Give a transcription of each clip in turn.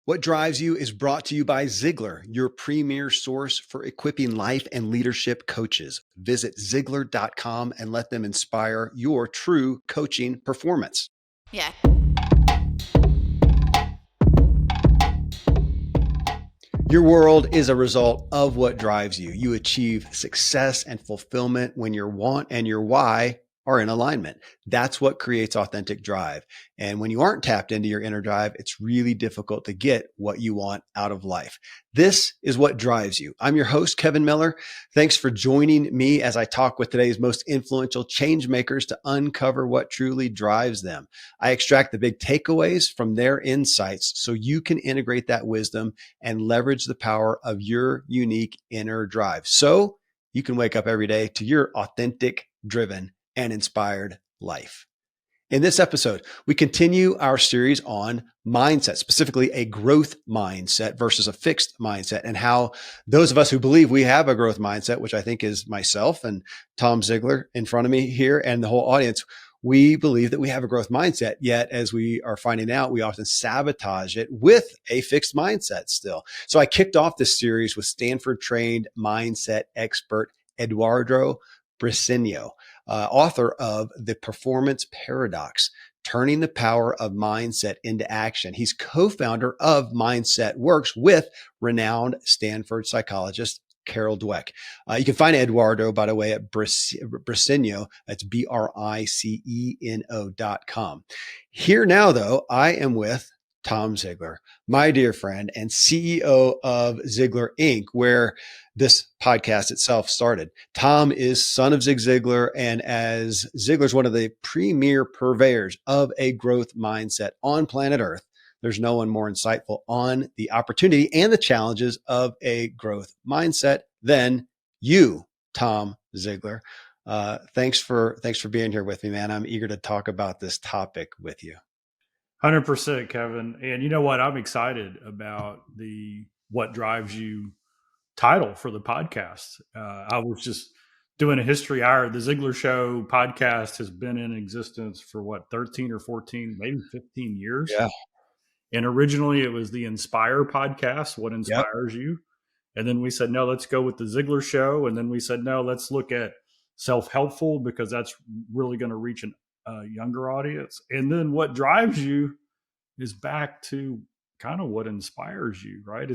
What Drives You is brought to you by Ziglar, your premier source for equipping life and leadership coaches. Visit Ziglar.com and let them inspire your true coaching performance. Yeah. Your world is a result of what drives you. You achieve success and fulfillment when your want and your why are in alignment. That's what creates authentic drive. And when you aren't tapped into your inner drive, it's really difficult to get what you want out of life. This is What Drives You. I'm your host, Kevin Miller. Thanks for joining me as I talk with today's most influential change makers to uncover what truly drives them. I extract the big takeaways from their insights so you can integrate that wisdom and leverage the power of your unique inner drive so you can wake up every day to your authentic, driven, and inspired life. In this episode, we continue our series on mindset, specifically a growth mindset versus a fixed mindset, and how those of us who believe we have a growth mindset, which I think is myself and Tom Ziglar in front of me here and the whole audience, we believe that we have a growth mindset. Yet, as we are finding out, we often sabotage it with a fixed mindset still. So I kicked off this series with Stanford-trained mindset expert Eduardo Briceño, author of The Performance Paradox, Turning the Power of Mindset into Action. He's co-founder of Mindset Works with renowned Stanford psychologist Carol Dweck. You can find Eduardo, by the way, at Briceño. That's BRICENO.com. Here now, though, I am with Tom Ziglar, my dear friend and CEO of Ziglar Inc., where this podcast itself started. Tom is son of Zig Ziglar, and as Ziglar's one of the premier purveyors of a growth mindset on planet Earth, there's no one more insightful on the opportunity and the challenges of a growth mindset than you, Tom Ziglar. Thanks for being here with me, man. I'm eager to talk about this topic with you. 100%, Kevin. And you know what? I'm excited about the What Drives You title for the podcast. I was just doing a history hour. The Ziglar Show podcast has been in existence for 13 or 14, maybe 15 years. Yeah. And originally it was the Inspire podcast, What Yep. Inspires You? And then we said, no, let's go with the Ziglar Show. And then we said, no, let's look at self-helpful because that's really going to reach a younger audience. And then What Drives You is back to kind of what inspires you, right?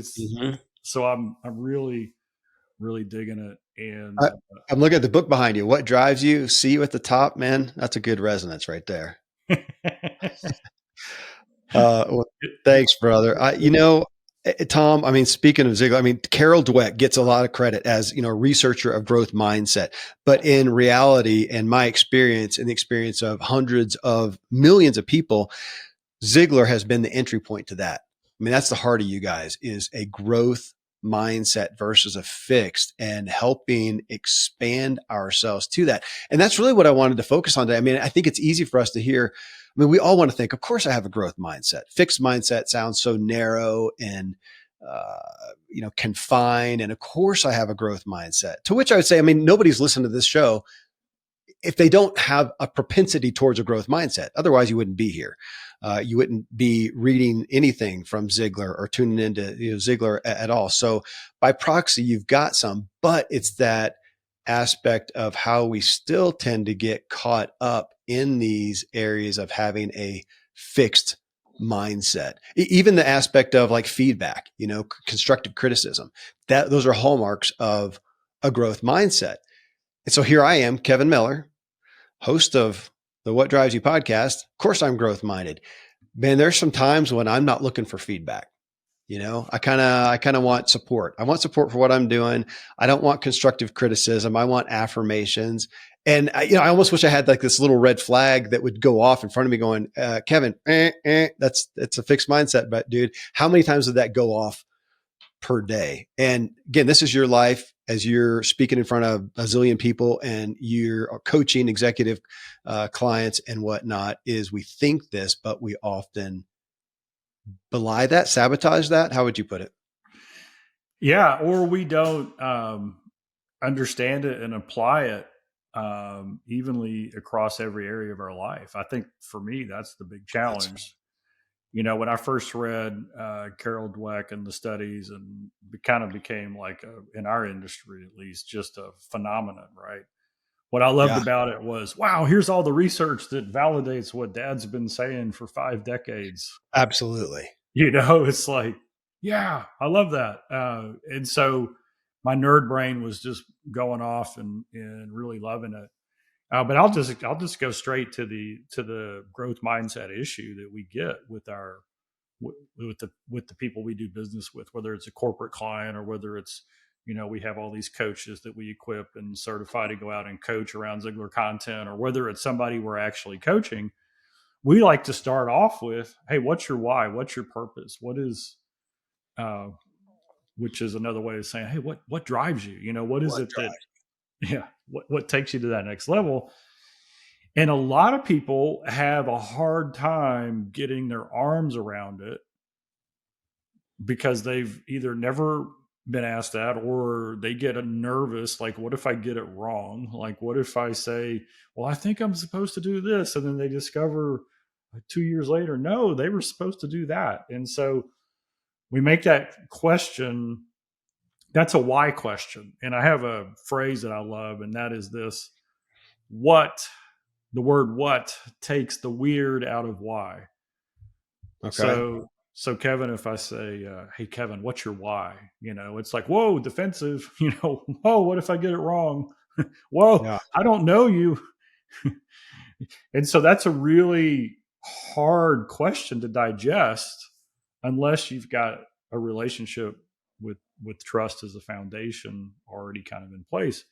So I'm really, really digging it. And I'm looking at the book behind you. What Drives You? See you at the top, man. That's a good resonance right there. Well, thanks, brother. Tom, I mean, speaking of Ziglar, I mean, Carol Dweck gets a lot of credit as, a researcher of growth mindset. But in reality, and my experience and the experience of hundreds of millions of people, Ziglar has been the entry point to that. I mean, that's the heart of you guys, is a growth mindset versus a fixed, and helping expand ourselves to that. And that's really what I wanted to focus on today. I mean, I think it's easy for us to hear. I mean, we all want to think, of course I have a growth mindset. Fixed mindset sounds so narrow and, confined. And of course I have a growth mindset, to which I would say, I mean, nobody's listened to this show if they don't have a propensity towards a growth mindset. Otherwise you wouldn't be here. You wouldn't be reading anything from Ziglar or tuning into Ziglar at all. So by proxy, you've got some, but it's that aspect of how we still tend to get caught up in these areas of having a fixed mindset. Even the aspect of like feedback, constructive criticism, those are hallmarks of a growth mindset. And so here I am, Kevin Miller, host of the What Drives You podcast. Of course I'm growth minded. Man, there's some times when I'm not looking for feedback. I kind of want support. I want support for what I'm doing. I don't want constructive criticism. I want affirmations. And I almost wish I had like this little red flag that would go off in front of me going, Kevin, it's a fixed mindset. But dude, how many times did that go off per day? And again, this is your life as you're speaking in front of a zillion people and you're coaching executive clients and whatnot, is we think this, but we often belie that, sabotage that. How would you put it? Yeah. Or we don't understand it and apply it evenly across every area of our life. I think for me, that's the big challenge. when I first read Carol Dweck and the studies, and it kind of became like in our industry at least, just a phenomenon, right? What I loved Yeah, about it was, wow, here's all the research that validates what Dad's been saying for 5 decades. absolutely. It's like, yeah, I love that. And so my nerd brain was just going off and really loving it. But I'll just go straight to the growth mindset issue that we get with the people we do business with, whether it's a corporate client or whether it's we have all these coaches that we equip and certify to go out and coach around Ziglar content, or whether it's somebody we're actually coaching. We like to start off with, hey, what's your why? What's your purpose? What is uh, which is another way of saying, hey, what drives you? What is What it that, drive? yeah, what takes you to that next level? And a lot of people have a hard time getting their arms around it because they've either never been asked that, or they get nervous. Like, what if I get it wrong? Like, what if I say, well, I think I'm supposed to do this. And then they discover 2 years later, no, they were supposed to do that. And so we make that question. That's a why question. And I have a phrase that I love, and that is this: what, the word what takes the weird out of why. Okay. So Kevin, if I say, hey, Kevin, what's your why? It's like, whoa, defensive, whoa, what if I get it wrong? Whoa, Yeah. I don't know you. And so that's a really hard question to digest unless you've got a relationship with trust as a foundation already kind of in place.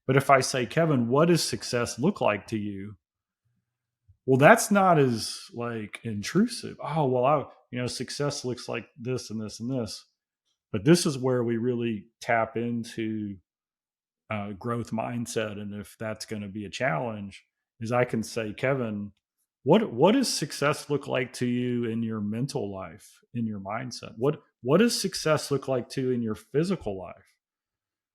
But if I say, Kevin, what does success look like to you? Well, that's not as like intrusive. Oh, well, success looks like this and this and this. But this is where we really tap into growth mindset. And if that's going to be a challenge, is I can say, Kevin, what does success look like to you in your mental life, in your mindset? What does success look like to you in your physical life?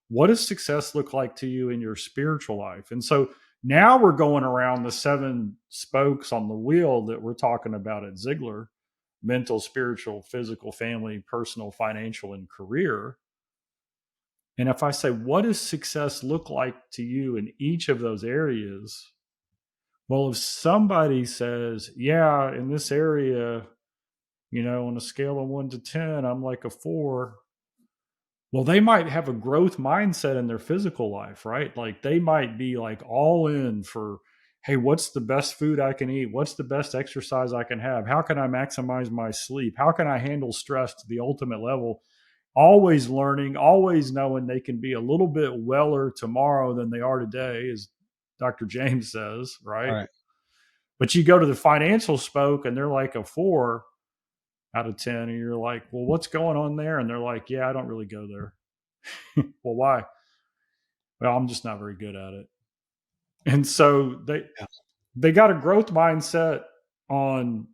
What does success look like to you in your spiritual life? And so now we're going around the 7 spokes on the wheel that we're talking about at Ziglar: mental, spiritual, physical, family, personal, financial, and career. And if I say, what does success look like to you in each of those areas? Well, if somebody says, yeah, in this area, on a scale of 1 to 10, I'm like a 4. Well, they might have a growth mindset in their physical life, right? Like they might be like all in for, hey, what's the best food I can eat? What's the best exercise I can have? How can I maximize my sleep? How can I handle stress to the ultimate level? Always learning, always knowing they can be a little bit weller tomorrow than they are today, as Dr. James says, All right? right. But you go to the financial spoke and they're like a 4 out of 10, and you're like, well, what's going on there? And they're like, yeah, I don't really go there. Well, why? Well, I'm just not very good at it. And so Yeah. they got a growth mindset on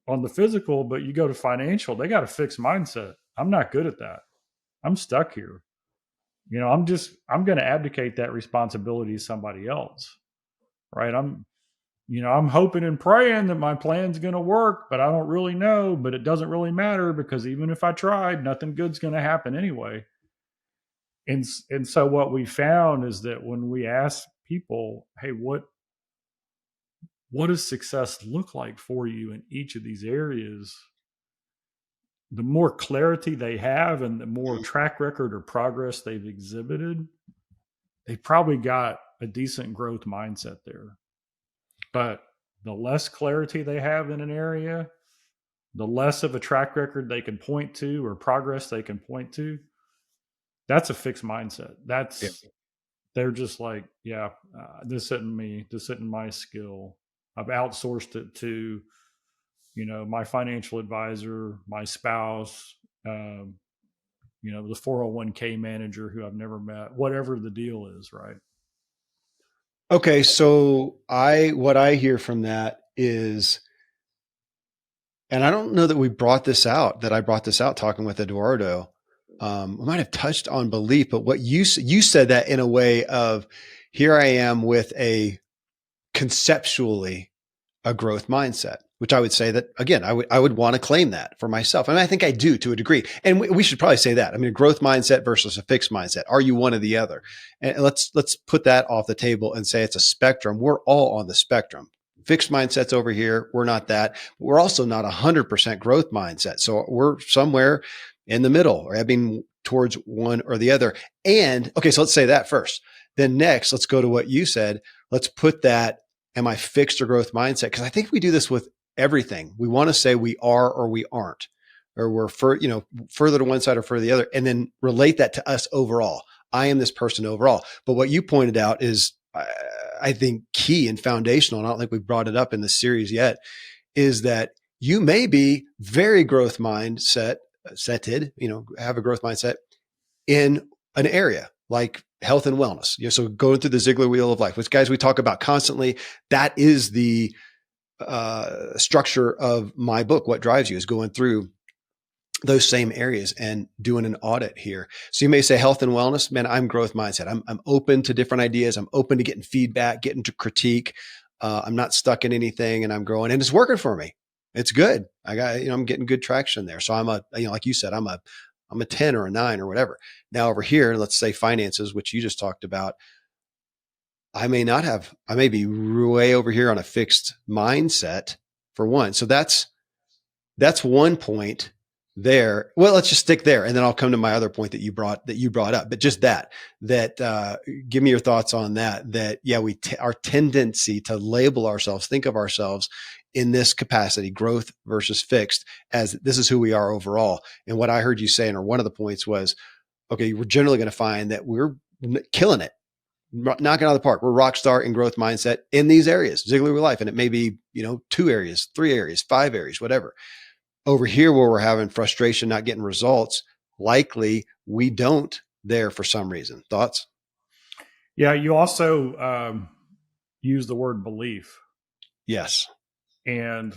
the physical, but you go to financial, they got a fixed mindset. I'm not good at that. I'm stuck here. I'm going to abdicate that responsibility to somebody else, right? I'm hoping and praying that my plan's going to work, but I don't really know. But it doesn't really matter because even if I tried, nothing good's going to happen anyway. And so what we found is that when we ask people, hey, what does success look like for you in each of these areas? The more clarity they have and the more track record or progress they've exhibited, they probably got a decent growth mindset there. But the less clarity they have in an area, the less of a track record they can point to or progress they can point to, that's a fixed mindset. Yeah. They're just like, yeah, this isn't me. This isn't my skill. I've outsourced it to, my financial advisor, my spouse, the 401k manager who I've never met, whatever the deal is, right? Okay. So what I hear from that is, and I don't know that I brought this out talking with Eduardo. We might have touched on belief, but what you said that in a way of, here I am with conceptually a growth mindset. which I would say that, again, I would want to claim that for myself. And I think I do to a degree. And we should probably say that. I mean, a growth mindset versus a fixed mindset. Are you one or the other? And let's put that off the table and say it's a spectrum. We're all on the spectrum. Fixed mindsets over here. We're not that. But we're also not 100% growth mindset. So we're somewhere in the middle, or ebbing towards one or the other. And okay, so let's say that first. Then next, let's go to what you said. Let's put that, am I fixed or growth mindset? Because I think we do this with everything. We want to say we are or we aren't, or we're further to one side or further to the other, and then relate that to us overall. I am this person overall. But what you pointed out is, I think, key and foundational, and I don't think we've brought it up in the series yet, is that you may be very growth mindset setted, have a growth mindset in an area like health and wellness. So going through the Ziglar wheel of life, which, guys, we talk about constantly. That is the structure of my book. What Drives You is going through those same areas and doing an audit here. So you may say health and wellness, man, I'm growth mindset. I'm open to different ideas. I'm open to getting feedback, getting to critique. I'm not stuck in anything, and I'm growing, and it's working for me. It's good. I'm getting good traction there. So I'm like you said, I'm a 10 or a 9 or whatever. Now over here, let's say finances, which you just talked about. I may be way over here on a fixed mindset for one. So that's one point there. Well, let's just stick there, and then I'll come to my other point that you brought up. But just that give me your thoughts on that. That our tendency to label ourselves, think of ourselves in this capacity, growth versus fixed, as this is who we are overall. And what I heard you saying, or one of the points was, okay, we're generally going to find that we're killing it, knocking out of the park. We're rock star in growth mindset in these areas, Ziglar life. And it may be, 2 areas, 3 areas, 5 areas, whatever. Over here, where we're having frustration, not getting results, likely we don't there for some reason. Thoughts? Yeah. You also use the word belief. Yes. And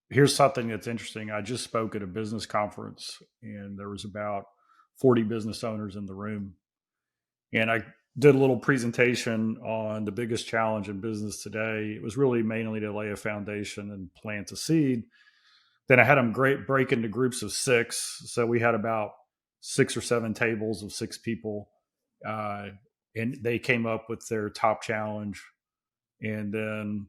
here's something that's interesting. I just spoke at a business conference, and there was about 40 business owners in the room. And I did a little presentation on the biggest challenge in business today. It was really mainly to lay a foundation and plant a seed. Then I had them break into groups of 6. So we had about 6 or 7 tables of 6 people. And they came up with their top challenge. And then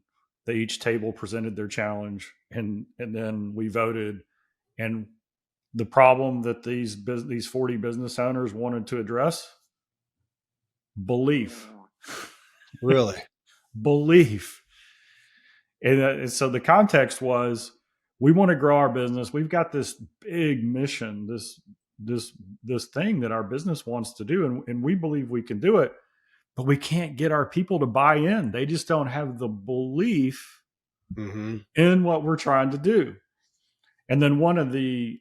each table presented their challenge. And then we voted. And the problem that these 40 business owners wanted to address, belief. Really? Belief. And so the context was, we want to grow our business. We've got this big mission, this thing that our business wants to do, and we believe we can do it, but we can't get our people to buy in. They just don't have the belief in what we're trying to do. And then one of the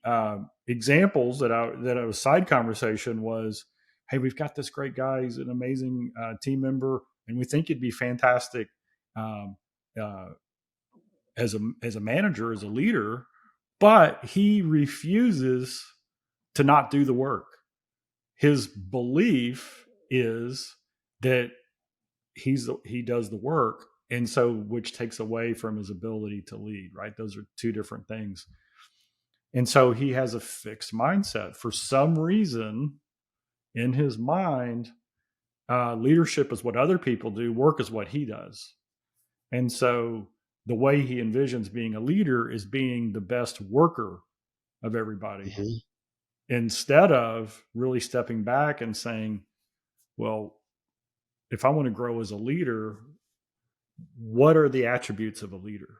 examples that I was side conversation was, hey, we've got this great guy. He's an amazing team member, and we think he'd be fantastic as a manager, as a leader, but he refuses to not do the work. His belief is that he does the work, and so which takes away from his ability to lead, right? Those are 2 different things. And so he has a fixed mindset. For some reason in his mind, leadership is what other people do, work is what he does. And so the way he envisions being a leader is being the best worker of everybody, instead of really stepping back and saying, well, if I want to grow as a leader, what are the attributes of a leader?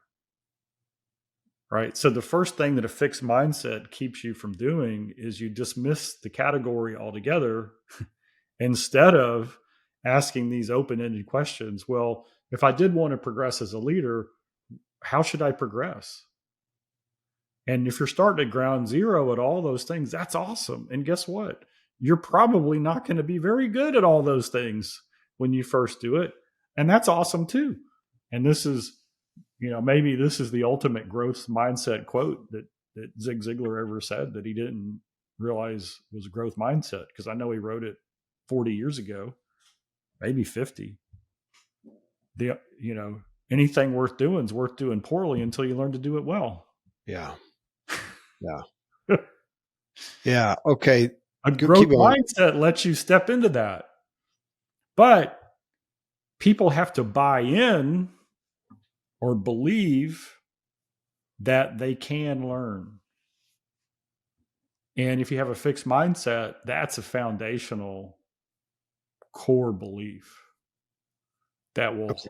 Right? So the first thing that a fixed mindset keeps you from doing is you dismiss the category altogether instead of asking these open-ended questions. Well, if I did want to progress as a leader, how should I progress? And if you're starting at ground zero at all those things, that's awesome. And guess what? You're probably not going to be very good at all those things when you first do it. And that's awesome too. And this is, maybe this is the ultimate growth mindset quote that Zig Ziglar ever said that he didn't realize was a growth mindset, because I know he wrote it 40 years ago, maybe 50. anything worth doing is worth doing poorly until you learn to do it well. Yeah. Yeah. Yeah. Okay. A Keep growth going. mindset lets you step into that. But people have to buy in or believe that they can learn. And if you have a fixed mindset, that's a foundational core belief that Okay.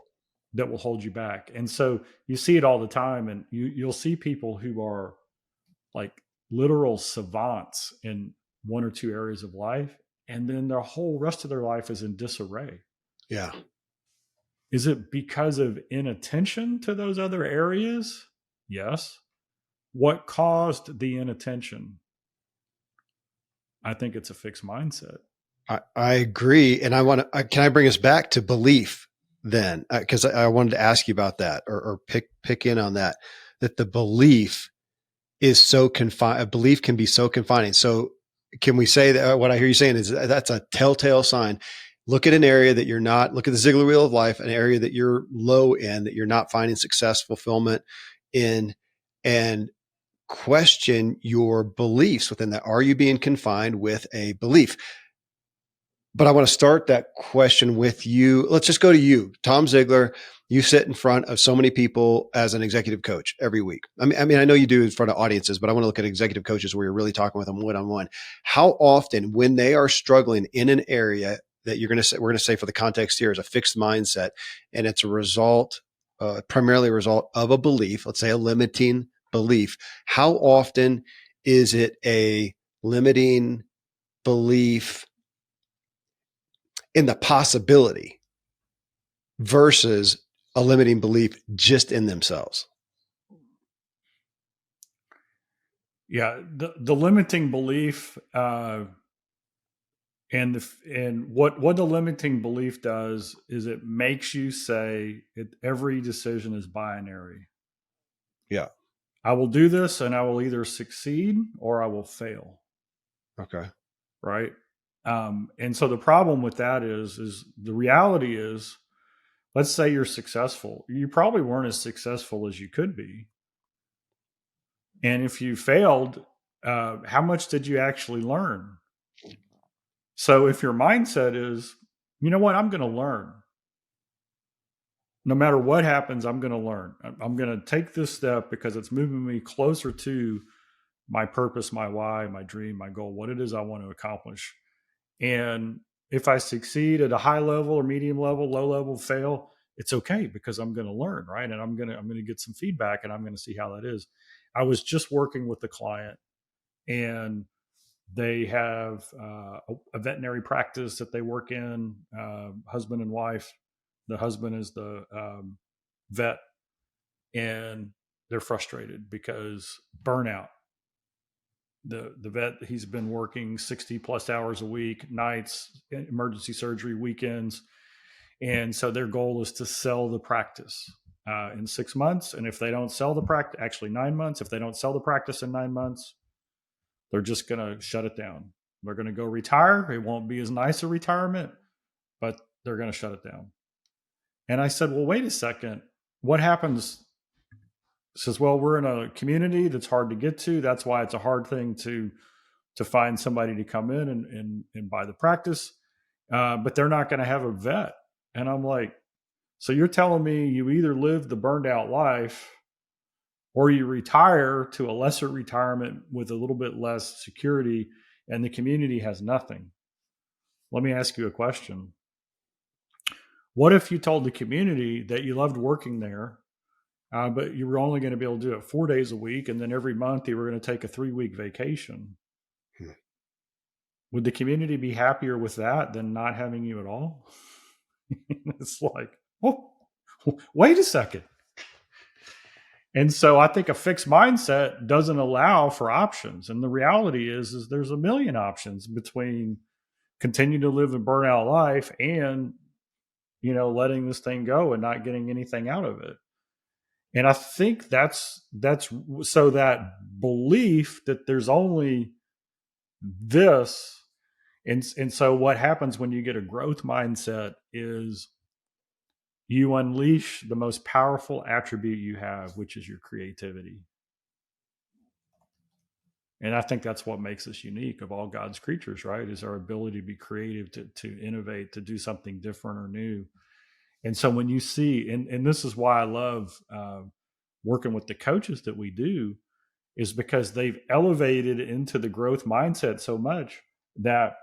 will hold you back. And so you see it all the time, and you'll see people who are like literal savants in one or two areas of life, and then their whole rest of their life is in disarray. Yeah. Is it because of inattention to those other areas? Yes. What caused the inattention? I think it's a fixed mindset. I agree. And I want to, can I bring us back to belief then? Because I wanted to ask you about that or pick in on that, that the belief is so confined. A belief can be so confining. So can we say that what I hear you saying is that's a telltale sign? Look at an area that you're not, look at the Ziglar wheel of life, an area that you're low in, that you're not finding success, fulfillment in, and question your beliefs within that. Are you being confined with a belief? But I want to start that question with you. Let's just go to you, Tom Ziglar. You sit in front of so many people as an executive coach every week. I know you do in front of audiences, but I want to look at executive coaches where you're really talking with them one-on-one. How often, when they are struggling in an area that we're going to say for the context here is a fixed mindset, and it's a result, primarily a result of a belief, let's say a limiting belief. How often is it a limiting belief in the possibility versus a limiting belief just in themselves? Yeah, the limiting belief, and what the limiting belief does is it makes you say every decision is binary. Yeah. I will do this, and I will either succeed or I will fail. Okay. Right. And so the problem with that is the reality is, let's say you're successful. You probably weren't as successful as you could be. And if you failed, how much did you actually learn? So if your mindset is, you know what, I'm going to learn. No matter what happens, I'm going to learn. I'm going to take this step because it's moving me closer to my purpose, my why, my dream, my goal, what it is I want to accomplish. And if I succeed at a high level or medium level, low level, fail, it's okay because I'm going to learn, right? And I'm going to get some feedback, and I'm going to see how that is. I was just working with the client, and they have a veterinary practice that they work in, husband and wife. The husband is the vet, and they're frustrated because burnout. The vet, he's been working 60 plus hours a week, nights, emergency surgery, weekends. And so their goal is to sell the practice in 6 months. And if they don't sell the practice, actually 9 months, if they don't sell the practice in 9 months, they're just going to shut it down. They're going to go retire. It won't be as nice a retirement, but they're going to shut it down. And I said, well, wait a second. What happens? Says, well, we're in a community that's hard to get to. That's why it's a hard thing to find somebody to come in and buy the practice. But they're not going to have a vet. And I'm like, so you're telling me you either live the burned out life or you retire to a lesser retirement with a little bit less security, and the community has nothing. Let me ask you a question. What if you told the community that you loved working there, but you were only going to be able to do it 4 days a week, and then every month you were going to take a 3-week vacation? Would the community be happier with that than not having you at all? It's like, oh, wait a second. And so I think a fixed mindset doesn't allow for options. And the reality is there's a million options between continue to live a burnout life and, letting this thing go and not getting anything out of it. And I think that's so that belief that there's only this. And so what happens when you get a growth mindset is you unleash the most powerful attribute you have, which is your creativity. And I think that's what makes us unique of all God's creatures, right? Is our ability to be creative, to innovate, to do something different or new. And so when you see, and this is why I love working with the coaches that we do, is because they've elevated into the growth mindset so much that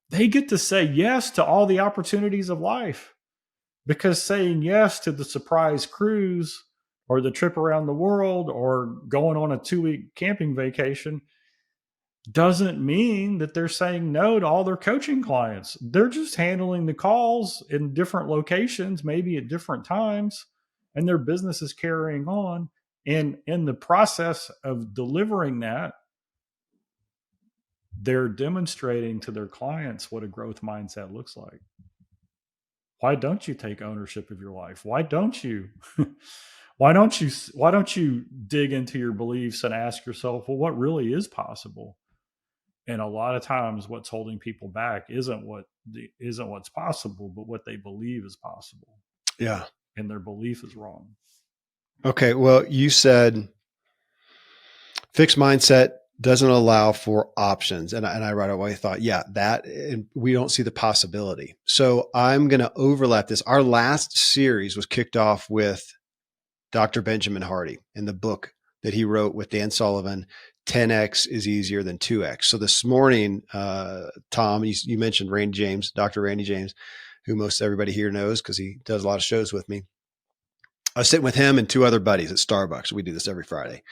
they get to say yes to all the opportunities of life. Because saying yes to the surprise cruise or the trip around the world or going on a 2-week camping vacation doesn't mean that they're saying no to all their coaching clients. They're just handling the calls in different locations, maybe at different times, and their business is carrying on. And in the process of delivering that, they're demonstrating to their clients what a growth mindset looks like. Why don't you take ownership of your life? Why don't you why don't you dig into your beliefs and ask yourself, well, what really is possible? And a lot of times what's holding people back isn't what's possible, but what they believe is possible. Yeah. And their belief is wrong. Okay. Well, you said fixed mindset doesn't allow for options. And I right away thought, yeah, that, and we don't see the possibility. So I'm going to overlap this. Our last series was kicked off with Dr. Benjamin Hardy in the book that he wrote with Dan Sullivan, 10X is easier than 2X. So this morning, Tom, you mentioned Randy James, Dr. Randy James, who most everybody here knows because he does a lot of shows with me. I was sitting with him and two other buddies at Starbucks. We do this every Friday.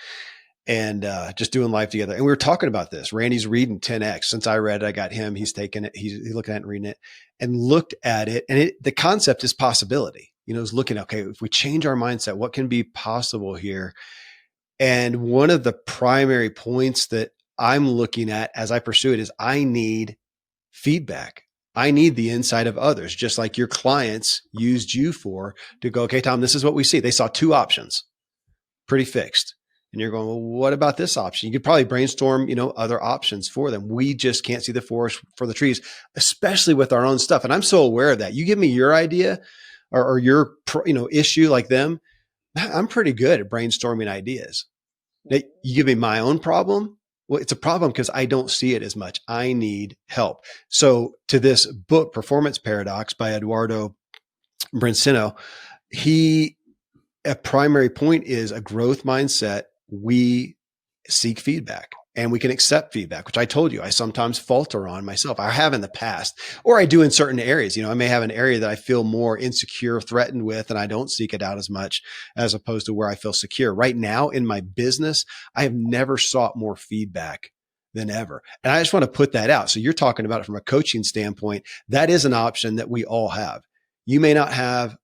And just doing life together. And we were talking about this. Randy's reading 10X. Since I read it, I got him. He's taken it. He's looking at it and reading it and looked at it. And the concept is possibility. Is looking, okay, if we change our mindset, what can be possible here? And one of the primary points that I'm looking at as I pursue it is I need feedback. I need the insight of others, just like your clients used you to go, okay, Tom, this is what we see. They saw two options, pretty fixed. And you're going, well, what about this option? You could probably brainstorm, other options for them. We just can't see the forest for the trees, especially with our own stuff. And I'm so aware of that. You give me your idea or your, issue like them. I'm pretty good at brainstorming ideas. Now, you give me my own problem. Well, it's a problem because I don't see it as much. I need help. So to this book, Performance Paradox by Eduardo Briceño, a primary point is a growth mindset. We seek feedback and we can accept feedback, which I told you I sometimes falter on myself. I have in the past, or I do in certain areas. I may have an area that I feel more insecure, threatened with, and I don't seek it out as much as opposed to where I feel secure. Right now in my business, I have never sought more feedback than ever. And I just want to put that out. So you're talking about it from a coaching standpoint. That is an option that we all have. You may not have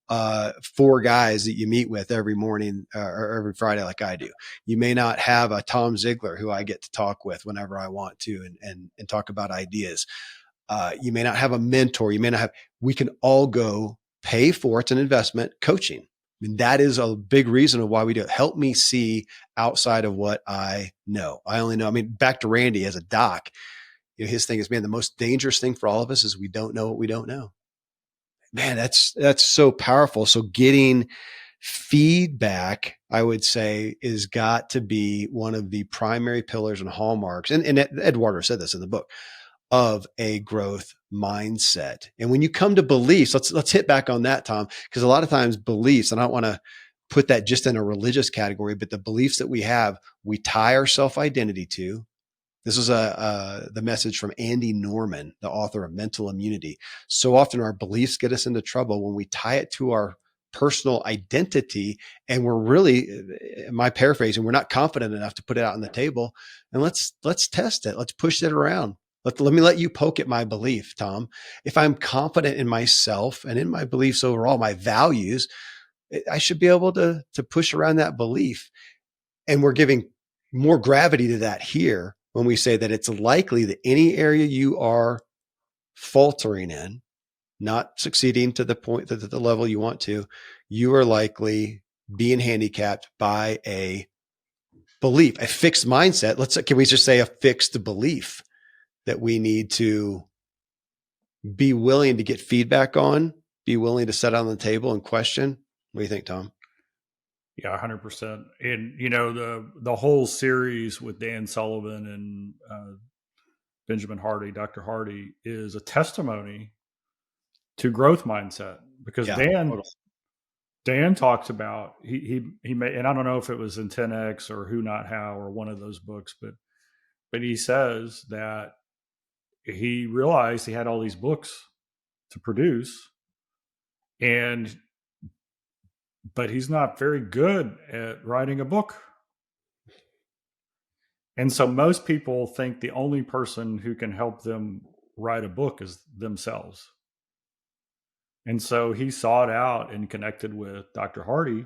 4 guys that you meet with every morning or every Friday like I do. You may not have a Tom Ziglar who I get to talk with whenever I want to and talk about ideas. You may not have a mentor. You may not have. We can all go pay for it's an investment coaching. I mean, that is a big reason of why we do it. Help me see outside of what I know. I only know. I mean, back to Randy as a doc. His thing is, man, the most dangerous thing for all of us is we don't know what we don't know. Man, that's so powerful. So getting feedback, I would say, is got to be one of the primary pillars and hallmarks. And Eduardo said this in the book of a growth mindset. And when you come to beliefs, let's hit back on that, Tom, because a lot of times beliefs, and I don't want to put that just in a religious category, but the beliefs that we have, we tie our self-identity to. This was the message from Andy Norman, the author of Mental Immunity. So often our beliefs get us into trouble when we tie it to our personal identity, and we're really, my paraphrasing, we're not confident enough to put it out on the table. And let's test it. Let's push it around. Let me let you poke at my belief, Tom. If I'm confident in myself and in my beliefs overall, my values, I should be able to push around that belief. And we're giving more gravity to that here when we say that it's likely that any area you are faltering in, not succeeding to the point that the level you want to, you are likely being handicapped by a belief, a fixed mindset. Can we just say a fixed belief that we need to be willing to get feedback on, be willing to set on the table and question What do you think, Tom? Yeah, 100%. And the whole series with Dan Sullivan and Benjamin Hardy, Dr. Hardy, is a testimony to growth mindset, because Yeah, totally. Dan talks about he may, and I don't know if it was in 10X or Who Not How or one of those books, but he says that he realized he had all these books to produce, and but he's not very good at writing a book. And so most people think the only person who can help them write a book is themselves. And so he sought out and connected with Dr. Hardy,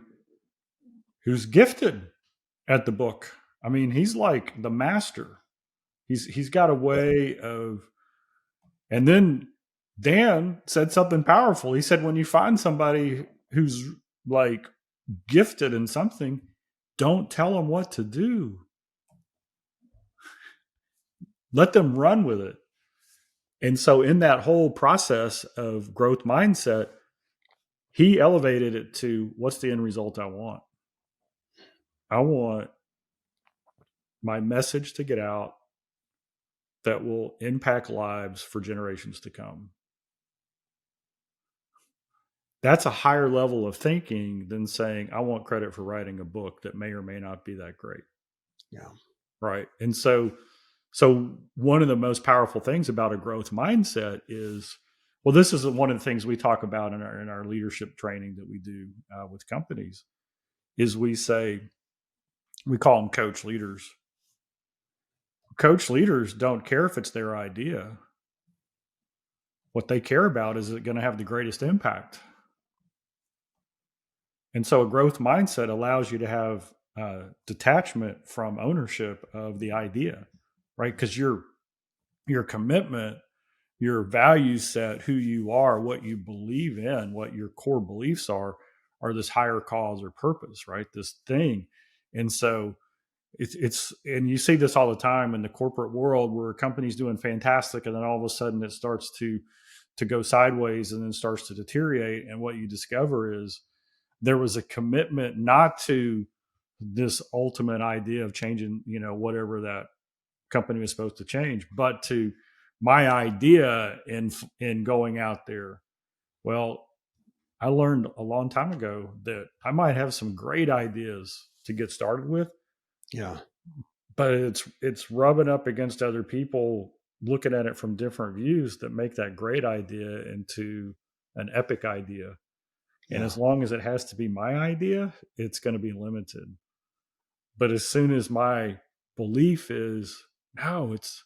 who's gifted at the book. I mean, he's like the master. He's got a way of. And then Dan said something powerful. He said, when you find somebody who's like gifted in something, don't tell them what to do. Let them run with it. And so in that whole process of growth mindset, he elevated it to, what's the end result I want? I want my message to get out that will impact lives for generations to come. That's a higher level of thinking than saying, I want credit for writing a book that may or may not be that great. Yeah. Right. And so one of the most powerful things about a growth mindset is, well, this is one of the things we talk about in our leadership training that we do with companies, is we call them coach leaders. Coach leaders don't care if it's their idea. What they care about is it going to have the greatest impact. And so a growth mindset allows you to have detachment from ownership of the idea, right? Because your commitment, your value set, who you are, what you believe in, what your core beliefs are this higher cause or purpose, right? This thing. And so it's and you see this all the time in the corporate world, where a company's doing fantastic, and then all of a sudden it starts to go sideways and then starts to deteriorate. And what you discover is there was a commitment not to this ultimate idea of changing, whatever that company was supposed to change, but to my idea in going out there. Well, I learned a long time ago that I might have some great ideas to get started with. Yeah. But it's rubbing up against other people looking at it from different views that make that great idea into an epic idea. And as long as it has to be my idea, it's going to be limited. But as soon as my belief is, no, it's,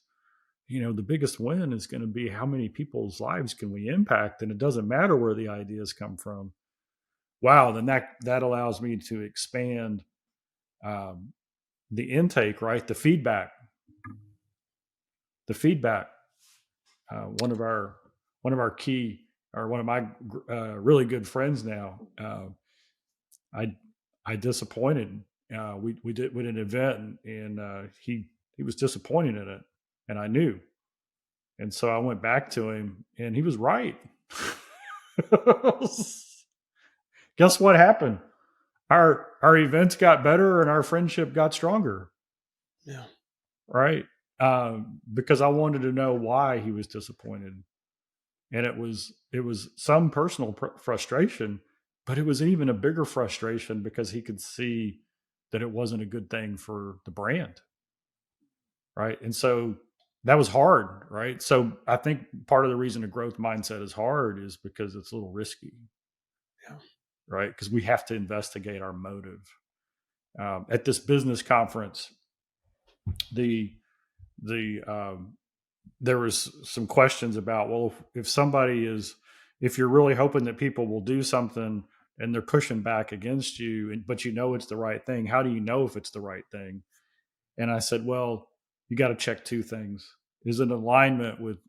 the biggest win is going to be how many people's lives can we impact, and it doesn't matter where the ideas come from. Wow, then that allows me to expand the intake, right? The feedback. One of our key, or one of my really good friends now. I disappointed. We did an event, and he was disappointed in it, and I knew. And so I went back to him, and he was right. Guess what happened? Our events got better, and our friendship got stronger. Yeah. Right. Because I wanted to know why he was disappointed, and it was some personal frustration, but it was even a bigger frustration because he could see that it wasn't a good thing for the brand. Right. And so that was hard. Right. So I think part of the reason a growth mindset is hard is because it's a little risky. Yeah. Right. Because we have to investigate our motive. At this business conference, there was some questions about, well, if you're really hoping that people will do something and they're pushing back against you, but it's the right thing, how do you know if it's the right thing? And I said, well, you got to check two things. Is it in alignment with,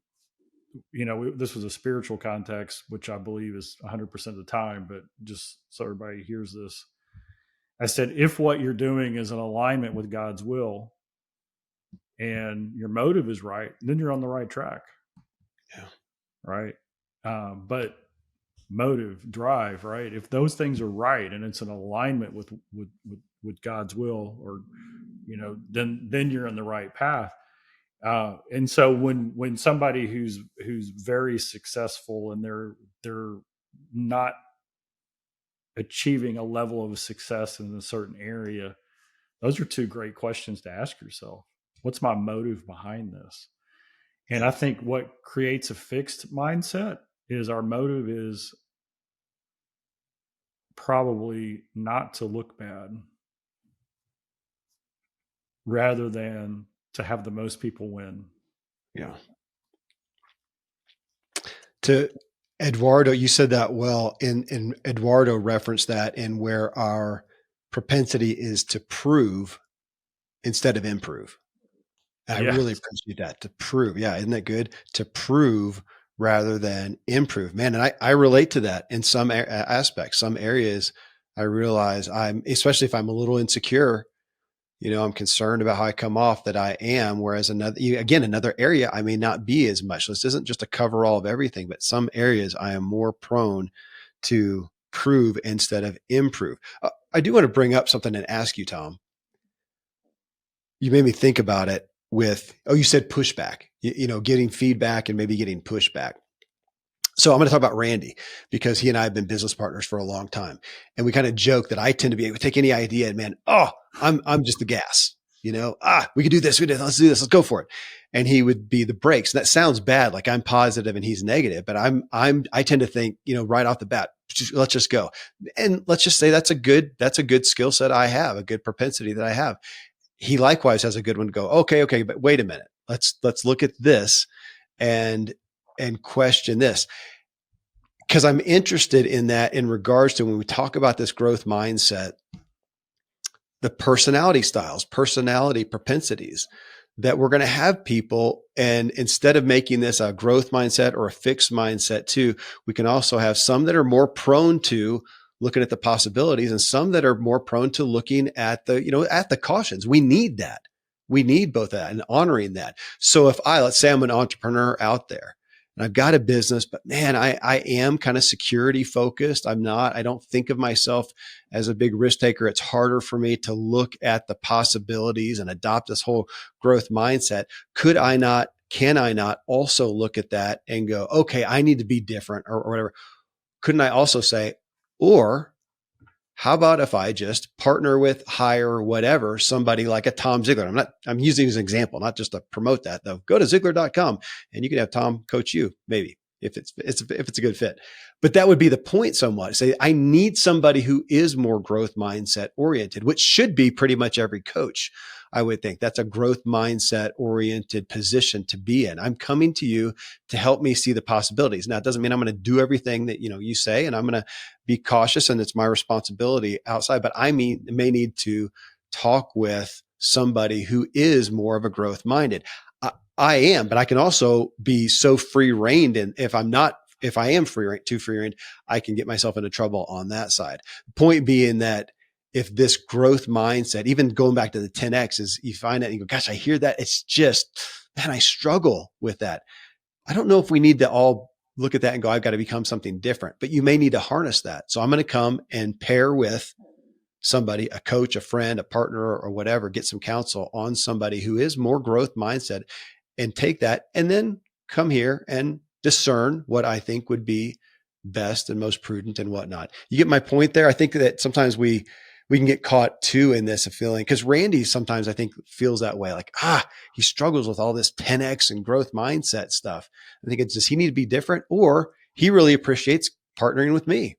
this was a spiritual context, which I believe is 100% of the time, but just so everybody hears this. I said, if what you're doing is in alignment with God's will and your motive is right, then you're on the right track. Yeah. Right. But motive, drive, right? If those things are right and it's in alignment with God's will, or then you're on the right path. And so when somebody who's very successful and they're not achieving a level of success in a certain area, those are two great questions to ask yourself. What's my motive behind this? And I think what creates a fixed mindset is our motive is probably not to look bad, rather than to have the most people win. Yeah. To Eduardo, you said that well, and Eduardo referenced that in where our propensity is to prove instead of improve. And I really appreciate that, to prove. Yeah, isn't that good? To prove rather than improve. Man, and I relate to that in some aspects, some areas. I realize especially if I'm a little insecure, I'm concerned about how I come off, that I am. Whereas another area, I may not be as much. This isn't just a cover all of everything, but some areas I am more prone to prove instead of improve. I do want to bring up something and ask you, Tom. You made me think about it you said pushback, getting feedback and maybe getting pushback. So I'm going to talk about Randy, because he and I have been business partners for a long time. And we kind of joke that I tend to be able to take any idea and, man, I'm just the gas, we could do this. Let's do this. Let's go for it. And he would be the brakes. And that sounds bad. Like I'm positive and he's negative, but I tend to think, right off the bat, let's just go. And let's just say that's a good skill set I have, a good propensity that I have. He likewise has a good one to go, okay, but wait a minute. Let's look at this and question this. Because I'm interested in that in regards to when we talk about this growth mindset, the personality styles, personality propensities that we're going to have people. And instead of making this a growth mindset or a fixed mindset too, we can also have some that are more prone to looking at the possibilities and some that are more prone to looking at the cautions. We need that. We need both that and honoring that. So if let's say I'm an entrepreneur out there and I've got a business, but man, I am kind of security focused. I don't think of myself as a big risk taker. It's harder for me to look at the possibilities and adopt this whole growth mindset. Can I not also look at that and go, okay, I need to be different or whatever? Couldn't I also say, or how about if I just partner with, hire, whatever, somebody like a Tom Ziglar? I'm using as an example, not just to promote that though. Go to Ziglar.com and you can have Tom coach you, maybe if it's a good fit. But that would be the point somewhat. Say, I need somebody who is more growth mindset oriented, which should be pretty much every coach. I would think that's a growth mindset oriented position to be in. I'm coming to you to help me see the possibilities. Now, it doesn't mean I'm going to do everything that, you say, and I'm going to be cautious and it's my responsibility outside, but I may need to talk with somebody who is more of a growth minded. I am, but I can also be so free reined. And if I am too free reined, I can get myself into trouble on that side. Point being that if this growth mindset, even going back to the 10X, is you find that and you go, gosh, I hear that. It's just, man, I struggle with that. I don't know if we need to all look at that and go, I've got to become something different, but you may need to harness that. So I'm going to come and pair with somebody, a coach, a friend, a partner, or whatever, get some counsel on somebody who is more growth mindset and take that and then come here and discern what I think would be best and most prudent and whatnot. You get my point there? I think that sometimes we can get caught too in this feeling, because Randy sometimes I think feels that way, like, he struggles with all this 10X and growth mindset stuff. I think does he need to be different, or he really appreciates partnering with me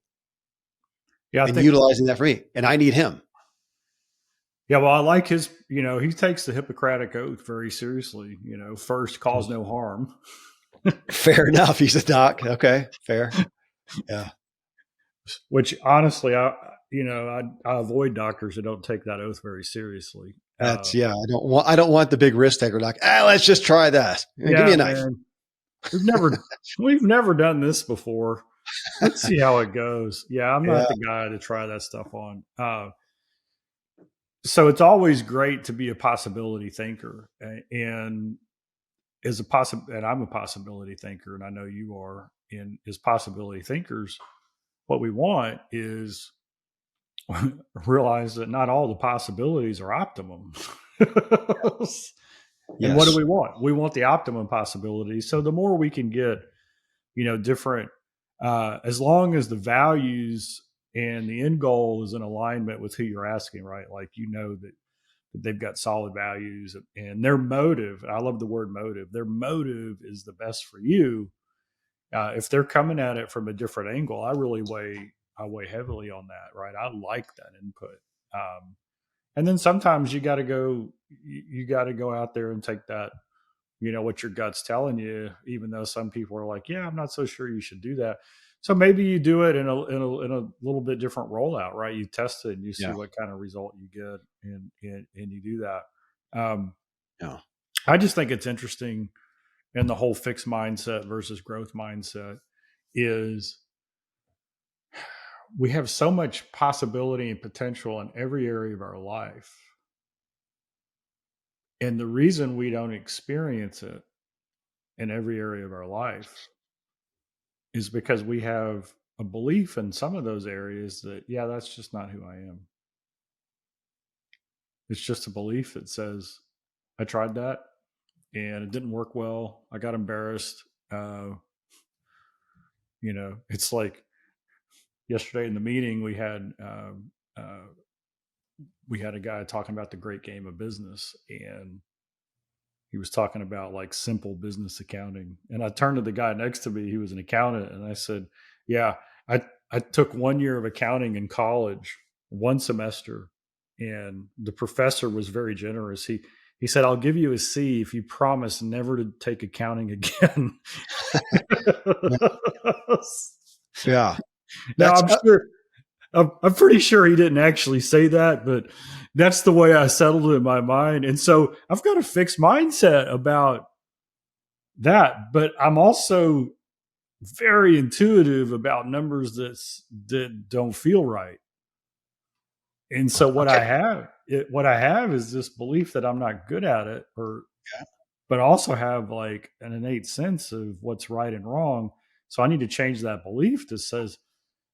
and utilizing that for me, and I need him. Yeah, well, I like his, he takes the Hippocratic Oath very seriously, first cause no harm. Fair enough. He's a doc. Okay. Fair. Yeah. Which honestly, I avoid doctors that don't take that oath very seriously. I don't want the big risk taker. Like, let's just try that. Give me a knife. Man. We've never done this before. Let's see how it goes. Yeah. I'm not the guy to try that stuff on. So it's always great to be a possibility thinker, and I'm a possibility thinker, and I know you are. And as possibility thinkers, what we want is realize that not all the possibilities are optimum. And what do Yes. we want? We want the optimum possibilities. So the more we can get, different, as long as the values and the end goal is in alignment with who you're asking, right? Like, that they've got solid values and their motive. I love the word motive. Their motive is the best for you. If they're coming at it from a different angle, I weigh heavily on that, right? I like that input. And then sometimes you got to go out there and take that, what your gut's telling you, even though some people are like, yeah, I'm not so sure you should do that. So maybe you do it in a little bit different rollout, right? You test it and you see what kind of result you get, and you do that. Yeah. I just think it's interesting, in the whole fixed mindset versus growth mindset is we have so much possibility and potential in every area of our life. And the reason we don't experience it in every area of our life is because we have a belief in some of those areas that, yeah, that's just not who I am. It's just a belief that says, I tried that and it didn't work well. I got embarrassed. It's like yesterday in the meeting, we had a guy talking about the great game of business, and he was talking about like simple business accounting. And I turned to the guy next to me, he was an accountant, and I said, yeah, I took 1 year of accounting in college, one semester, and the professor was very generous. He said, I'll give you a C if you promise never to take accounting again. Yeah. Now I'm pretty sure he didn't actually say that, but that's the way I settled it in my mind. And so I've got a fixed mindset about that, but I'm also very intuitive about numbers that don't feel right. And so what I have is this belief that I'm not good at it, but also have like an innate sense of what's right and wrong. So I need to change that belief that says,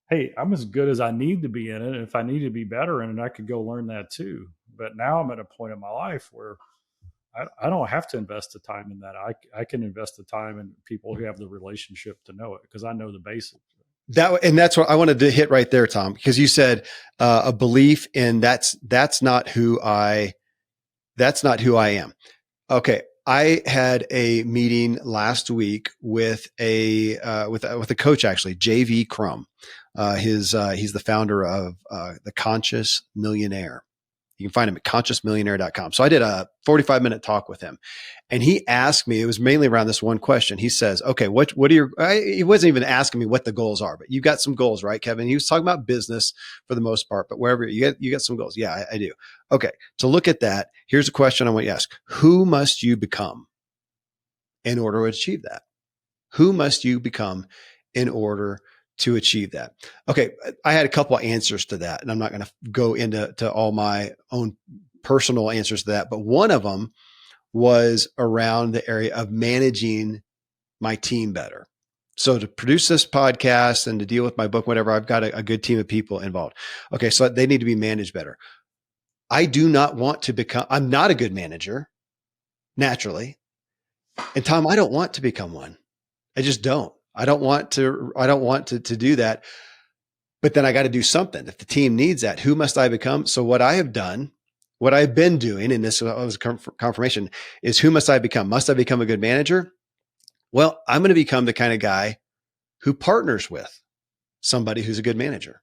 hey, I'm as good as I need to be in it. And if I need to be better in it, I could go learn that too. But now I'm at a point in my life where I don't have to invest the time in that. I can invest the time in people who have the relationship to know it, because I know the basics. That's what I wanted to hit right there, Tom, because you said a belief in that's not who I am. Okay. I had a meeting last week with a coach, actually, JV Crum. He's the founder of The Conscious Millionaire. You can find him at consciousmillionaire.com. So I did a 45-minute talk with him, and he asked me, it was mainly around this one question. He says, okay, what are your, he wasn't even asking me what the goals are, but you got some goals, right, Kevin? He was talking about business for the most part, but wherever you got some goals. Yeah, I do. Okay. To look at that, here's a question I want you to ask. Who must you become in order to achieve that? Who must you become in order to achieve that? Okay. I had a couple of answers to that, and I'm not going to go into all my own personal answers to that, but one of them was around the area of managing my team better. So to produce this podcast and to deal with my book, whatever, I've got a good team of people involved. Okay. So they need to be managed better. I do not want to become, I'm not a good manager naturally. And Tom, I don't want to become one. I just don't. I don't want to do that. But then I got to do something. If the team needs that, who must I become? So what I have done, what I've been doing, and this was confirmation, is who must I become? Must I become a good manager? Well, I'm going to become the kind of guy who partners with somebody who's a good manager.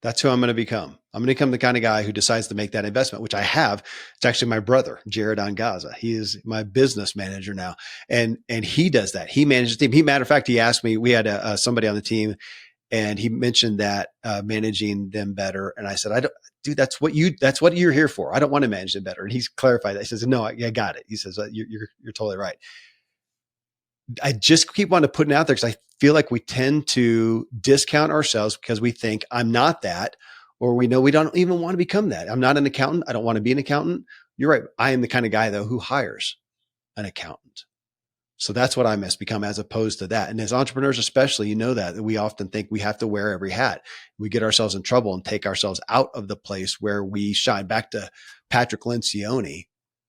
That's who I'm going to become. I'm going to become the kind of guy who decides to make that investment, which I have. It's actually my brother, Jared Angaza. He is my business manager now. And he does that. He manages the team. Matter of fact, he asked me, we had somebody on the team, and he mentioned that managing them better. And I said, dude, that's what you're here for. I don't want to manage them better. And he's clarified that. He says, no, I got it. He says, you're totally right. I just keep wanting to put it out there because I feel like we tend to discount ourselves because we think I'm not that, or we know we don't even want to become that. I'm not an accountant. I don't want to be an accountant. You're right. I am the kind of guy though who hires an accountant. So that's what I must become as opposed to that. And as entrepreneurs, especially, you know, that we often think we have to wear every hat. We get ourselves in trouble and take ourselves out of the place where we shine. Back to Patrick Lencioni.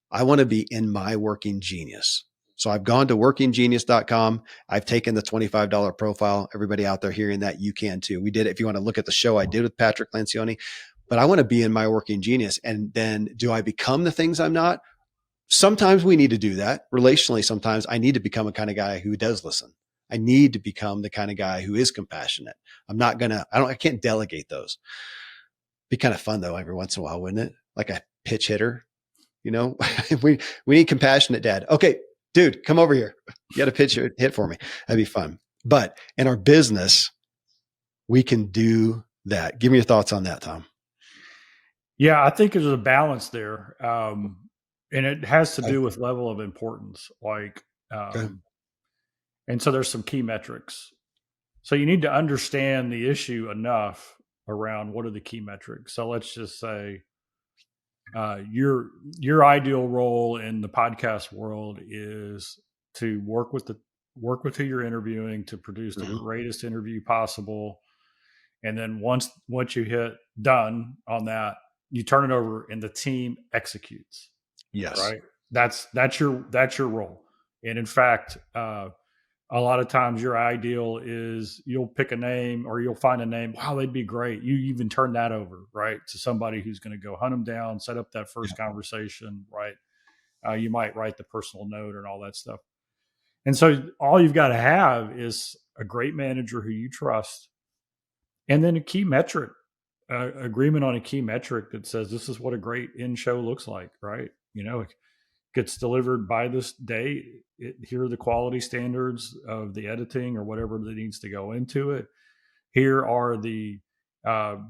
I want to be in my working genius. So I've gone to workinggenius.com. I've taken the $25 profile. Everybody out there hearing that, you can too. We did it. If you want to look at the show I did with Patrick Lencioni, but I want to be in my working genius. And then do I become the things I'm not? Sometimes we need to do that relationally. Sometimes I need to become a kind of guy who does listen. I need to become the kind of guy who is compassionate. I can't delegate those. Be kind of fun though, every once in a while, wouldn't it? Like a pitch hitter, you know, we need compassionate dad. Okay, dude, come over here. You got a pitch hit for me. That'd be fun. But in our business, we can do that. Give me your thoughts on that, Tom. Yeah, I think there's a balance there. And it has to do with level of importance. And so there's some key metrics. So you need to understand the issue enough around what are the key metrics. So let's just say your ideal role in the podcast world is to work with who you're interviewing to produce the greatest interview possible. And then once you hit done on that, you turn it over and the team executes. Yes. Right. That's your role. And in fact, a lot of times your ideal is you'll pick a name or you'll find a name. Wow, they'd be great. You even turn that over, right, to somebody who's going to go hunt them down, set up that first conversation, right? You might write the personal note and all that stuff. And so all you've got to have is a great manager who you trust, and then a key metric, agreement on a key metric that says this is what a great in-show looks like, right? You know, it gets delivered by this day. Here are the quality standards of the editing or whatever that needs to go into it. Here are the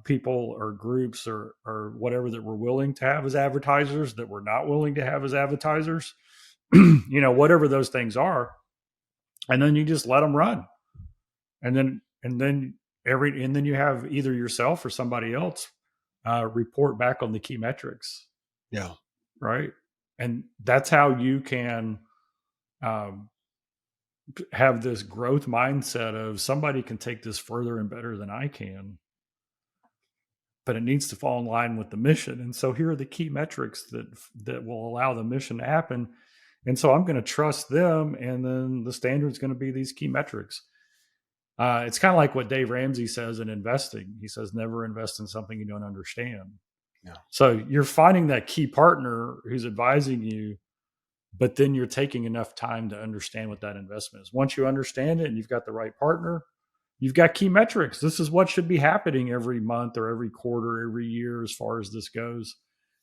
people or groups or whatever that we're willing to have as advertisers, that we're not willing to have as advertisers, you know, whatever those things are. And then you just let them run. And then you have either yourself or somebody else report back on the key metrics. Yeah. Right. And that's how you can have this growth mindset of somebody can take this further and better than I can, but it needs to fall in line with the mission. And so here are the key metrics that will allow the mission to happen. And so I'm going to trust them. And then the standard is going to be these key metrics. It's kind of like what Dave Ramsey says in investing. He says, never invest in something you don't understand. Yeah. So you're finding that key partner who's advising you, but then you're taking enough time to understand what that investment is. Once you understand it and you've got the right partner, you've got key metrics. This is what should be happening every month or every quarter, every year, as far as this goes.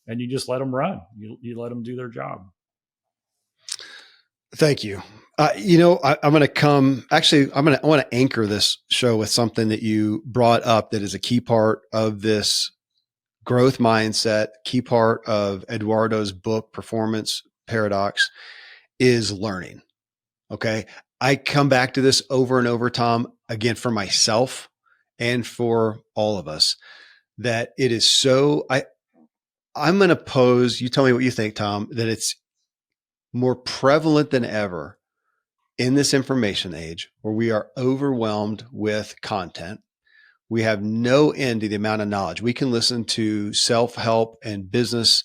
And you just let them run. You let them do their job. Thank you. You know, I want to anchor this show with something that you brought up that is a key part of this growth mindset. Key part of Eduardo's book, Performance Paradox, is learning. Okay. I come back to this over and over, Tom, again, for myself and for all of us, that it is so, I'm going to pose, you tell me what you think, Tom, that it's more prevalent than ever in this information age where we are overwhelmed with content. We have no end to the amount of knowledge. We can listen to self-help and business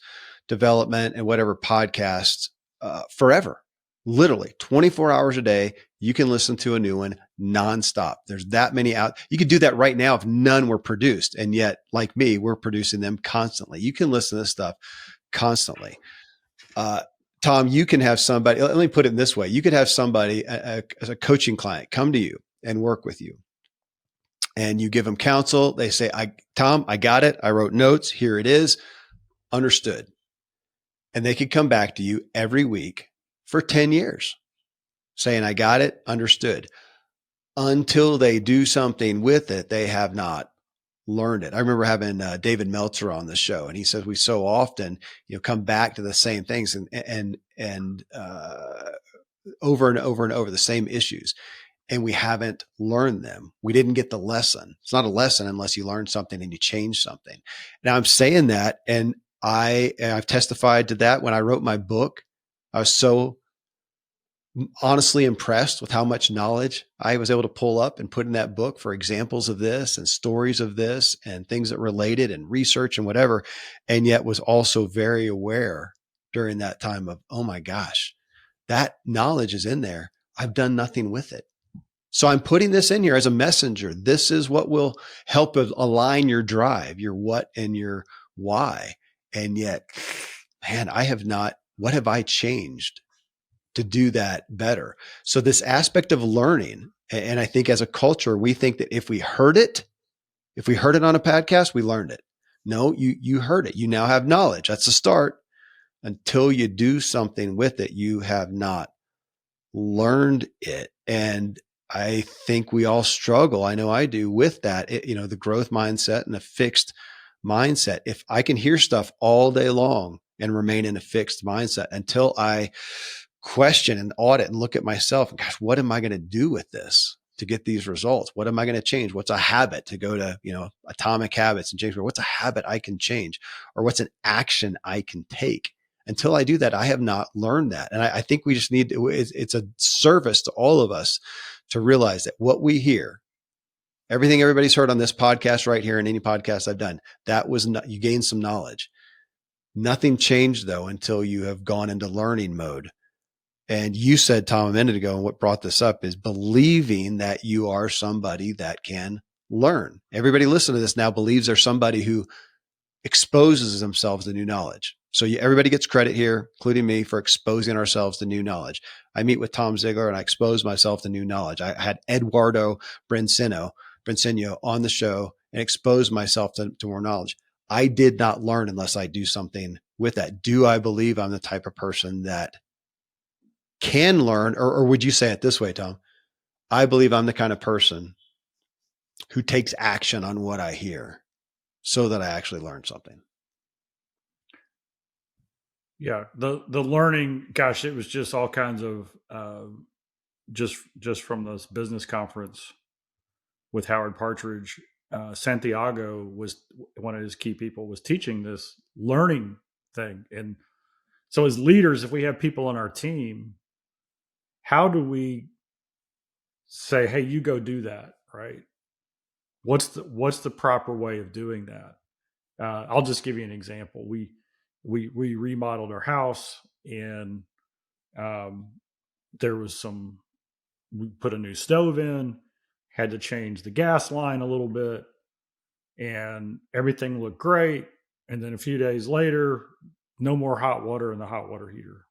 development and whatever podcasts forever, literally 24 hours a day. You can listen to a new one nonstop. There's that many out. You could do that right now if none were produced. And yet, like me, we're producing them constantly. You can listen to this stuff constantly. Tom, you can have somebody, let me put it this way. You could have somebody as a coaching client come to you and work with you. And you give them counsel. They say, Tom, I got it. I wrote notes. Here it is. Understood. And they could come back to you every week for 10 years saying, I got it. Understood. Until they do something with it, they have not learned it. I remember having David Meltzer on the show, and he says we so often, come back to the same things and over and over and over the same issues, and we haven't learned them. We didn't get the lesson. It's not a lesson unless you learn something and you change something. Now I'm saying that, and I've testified to that when I wrote my book. I was so honestly impressed with how much knowledge I was able to pull up and put in that book for examples of this and stories of this and things that related and research and whatever. And yet was also very aware during that time of, oh my gosh, that knowledge is in there. I've done nothing with it. So I'm putting this in here as a messenger. This is what will help align your drive, your what and your why. And yet, man, what have I changed to do that better? So this aspect of learning, and I think as a culture, we think that if we heard it on a podcast, we learned it. No, you heard it. You now have knowledge. That's the start. Until you do something with it, you have not learned it. And I think we all struggle. I know I do with that. The growth mindset and a fixed mindset. If I can hear stuff all day long and remain in a fixed mindset until I question and audit and look at myself and, gosh, what am I going to do with this to get these results? What am I going to change? What's a habit, to go to, Atomic Habits and James, what's a habit I can change, or what's an action I can take? Until I do that, I have not learned that. And I think we just it's a service to all of us to realize that what we hear, everything everybody's heard on this podcast right here and any podcast I've done, that was not, you gained some knowledge. Nothing changed though until you have gone into learning mode. And you said, Tom, a minute ago, and what brought this up is believing that you are somebody that can learn. Everybody listening to this now believes there's somebody who exposes themselves to new knowledge. So everybody gets credit here, including me, for exposing ourselves to new knowledge. I meet with Tom Ziglar and I expose myself to new knowledge. I had Eduardo Briceño on the show and exposed myself to more knowledge. I did not learn unless I do something with that. Do I believe I'm the type of person that can learn, or would you say it this way, Tom? I believe I'm the kind of person who takes action on what I hear so that I actually learn something. Yeah, the learning, gosh, it was just all kinds of just from this business conference with Howard Partridge. Santiago was one of his key people, was teaching this learning thing. And so as leaders, if we have people on our team, how do we say, hey, you go do that, right? What's the proper way of doing that? I'll just give you an example. We remodeled our house, and there was we put a new stove in, had to change the gas line a little bit, and everything looked great. And then a few days later, no more hot water in the hot water heater.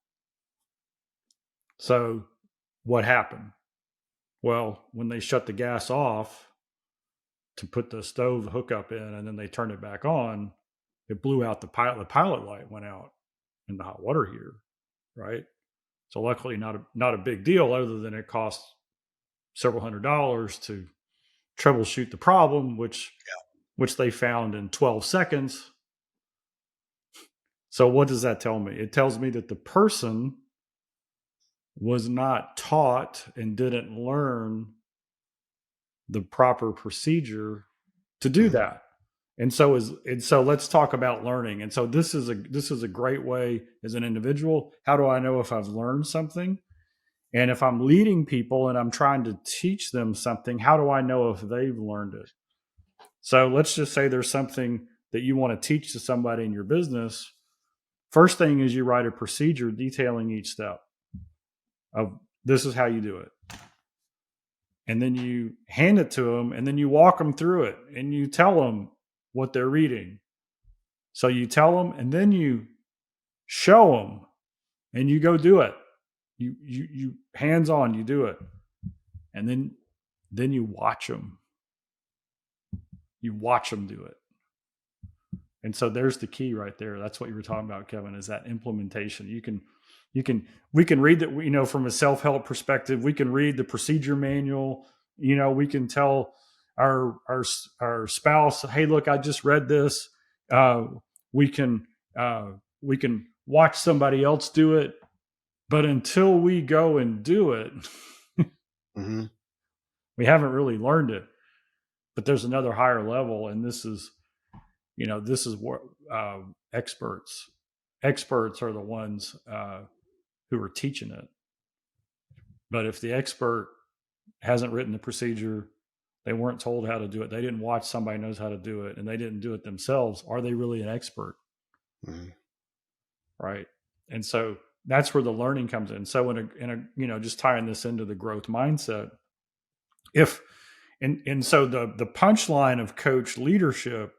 So what happened? Well, when they shut the gas off to put the stove hookup in, and then they turned it back on, it blew out the pilot light went out in the hot water heater, right? So luckily not a big deal, other than it cost several $100s to troubleshoot the problem, which they found in 12 seconds. So what does that tell me? It tells me that the person was not taught and didn't learn the proper procedure to do that. And so let's talk about learning. And so this is a great way as an individual. How do I know if I've learned something? And if I'm leading people and I'm trying to teach them something, how do I know if they've learned it? So let's just say there's something that you want to teach to somebody in your business. First thing is you write a procedure detailing each step of this is how you do it. And then you hand it to them, and then you walk them through it, and you tell them what they're reading. So you tell them, and then you show them, and you go do it. You hands on, you do it. And then you watch them. You watch them do it. And so there's the key right there. That's what you were talking about, Kevin, is that implementation. We can read that, from a self-help perspective, we can read the procedure manual. We can tell our spouse, hey, look, I just read this. We can watch somebody else do it. But until we go and do it, mm-hmm. we haven't really learned it. But there's another higher level, and this is what experts are the ones who are teaching it. But if the expert hasn't written the procedure, they weren't told how to do it, they didn't watch somebody knows how to do it, and they didn't do it themselves, are they really an expert? Mm-hmm. Right. And so that's where the learning comes in. So just tying this into the growth mindset, if and so the punchline of coach leadership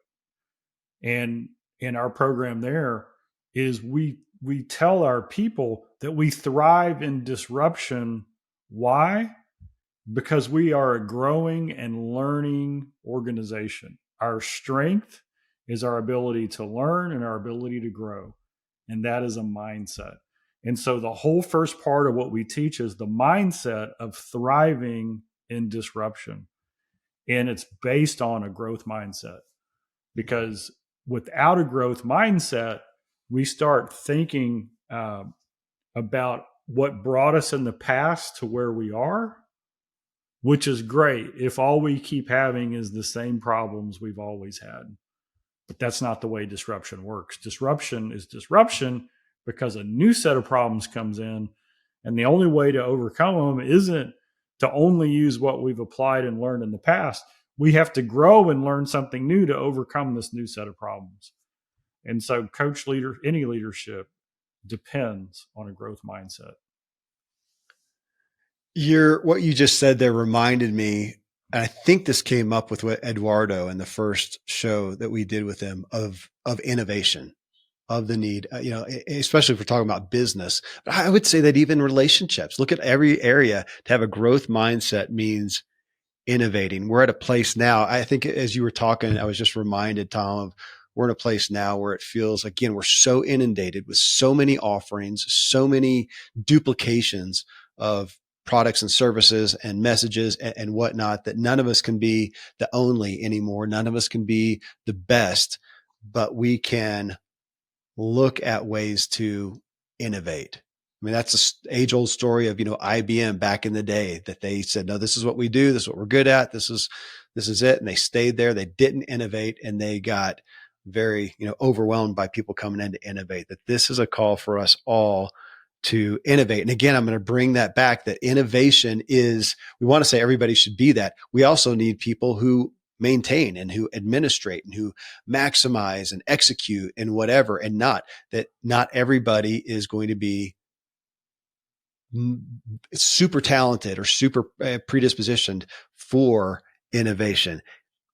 and in our program there is we tell our people that we thrive in disruption. Why? Because we are a growing and learning organization. Our strength is our ability to learn and our ability to grow. And that is a mindset. And so the whole first part of what we teach is the mindset of thriving in disruption. And it's based on a growth mindset, because without a growth mindset, we start thinking about what brought us in the past to where we are, which is great if all we keep having is the same problems we've always had. But that's not the way disruption works. Disruption is disruption because a new set of problems comes in, and the only way to overcome them isn't to only use what we've applied and learned in the past. We have to grow and learn something new to overcome this new set of problems. And so any leadership depends on a growth mindset. What you just said there reminded me, and I think this came up with what Eduardo in the first show that we did with him of innovation, of the need, especially if we're talking about business. But I would say that even relationships, look at every area. To have a growth mindset means innovating. We're at a place now, I think as you were talking, I was just reminded, Tom, of we're in a place now where it feels, again, we're so inundated with so many offerings, so many duplications of products and services and messages and whatnot, that none of us can be the only anymore. None of us can be the best, but we can look at ways to innovate. I mean, that's an age old story of, IBM back in the day, that they said, no, this is what we do. This is what we're good at. This is it. And they stayed there. They didn't innovate, and they got very, overwhelmed by people coming in to innovate. That this is a call for us all to innovate. And again, I'm going to bring that back, that innovation is, we want to say everybody should be that. We also need people who maintain and who administrate and who maximize and execute and whatever, and not everybody is going to be super talented or super predispositioned for innovation.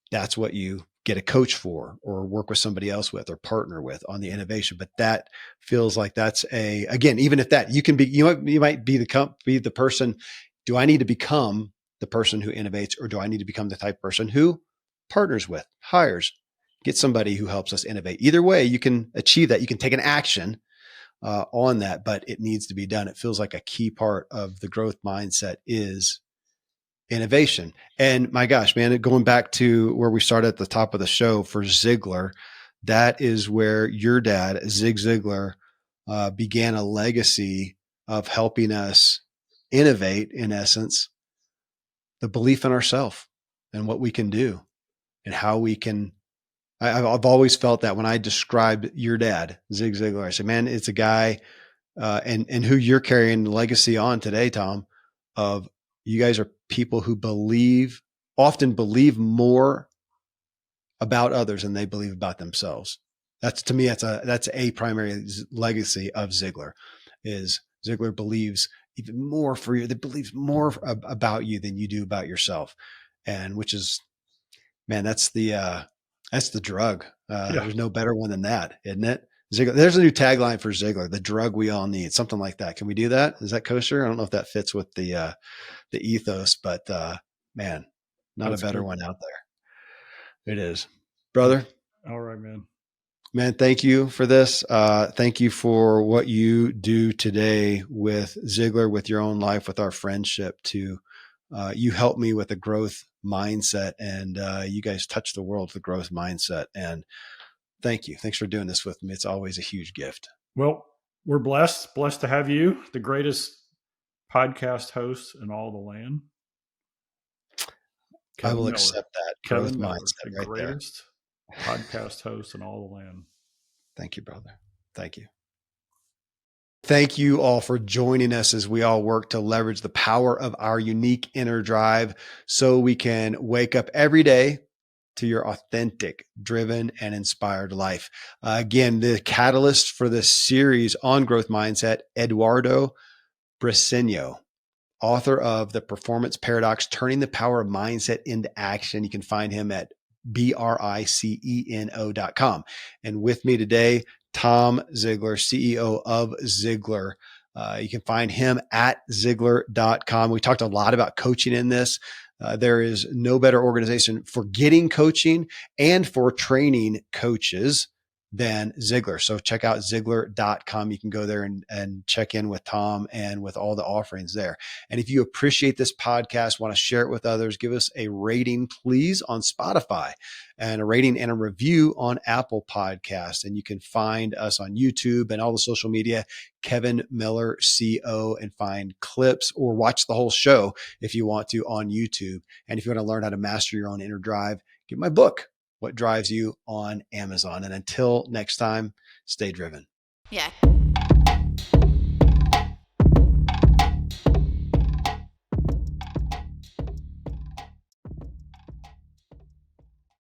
That's what you get a coach for, or work with somebody else with, or partner with on the innovation. But that feels like that's again, even if that you can be, you might be the person. Do I need to become the person who innovates, or do I need to become the type of person who partners with, hires, get somebody who helps us innovate? Either way, you can achieve that. You can take an action on that, but it needs to be done. It feels like a key part of the growth mindset is innovation. And my gosh, man, going back to where we started at the top of the show for Ziglar, that is where your dad, Zig Ziglar, began a legacy of helping us innovate, in essence, the belief in ourselves and what we can do and how we can. I've always felt that when I described your dad, Zig Ziglar, I said, man, it's a guy and who you're carrying the legacy on today, Tom, of you guys are people who often believe more about others than they believe about themselves. That's, to me, that's a primary legacy of Ziglar. Is Ziglar believes even more for you. That believes more about you than you do about yourself. And which is, man, that's the drug. There's no better one than that, isn't it? Ziglar. There's a new tagline for Ziglar: the drug we all need, something like that. Can we do that? Is that kosher? I don't know if that fits with the ethos, but man, not That's a better good. one out there. It is, brother. All right, man. Man, thank you for this. Thank you for what you do today with Ziglar, with your own life, with our friendship. You helped me with a growth mindset, and you guys touch the world with a growth mindset. And thank you. Thanks for doing this with me. It's always a huge gift. Well, we're blessed to have you, the greatest podcast host in all the land. I will accept that growth mindset the right there. greatest podcast host in all the land. Thank you, brother. Thank you. Thank you all for joining us as we all work to leverage the power of our unique inner drive so we can wake up every day to your authentic, driven, and inspired life. Again, the catalyst for this series on growth mindset, Eduardo Briceño, author of The Performance Paradox, Turning the Power of Mindset into Action. You can find him at briceno.com. And with me today, Tom Ziglar, CEO of Ziglar. You can find him at Ziglar.com. We talked a lot about coaching in this. There is no better organization for getting coaching and for training coaches than Ziglar. So check out Ziglar.com. You can go there and check in with Tom and with all the offerings there. And if you appreciate this podcast, want to share it with others, give us a rating, please, on Spotify, and a rating and a review on Apple Podcasts. And you can find us on YouTube and all the social media, Kevin Miller CO, and find clips or watch the whole show if you want to on YouTube. And if you want to learn how to master your own inner drive, get my book, What Drives You, on Amazon. And until next time, stay driven. Yeah.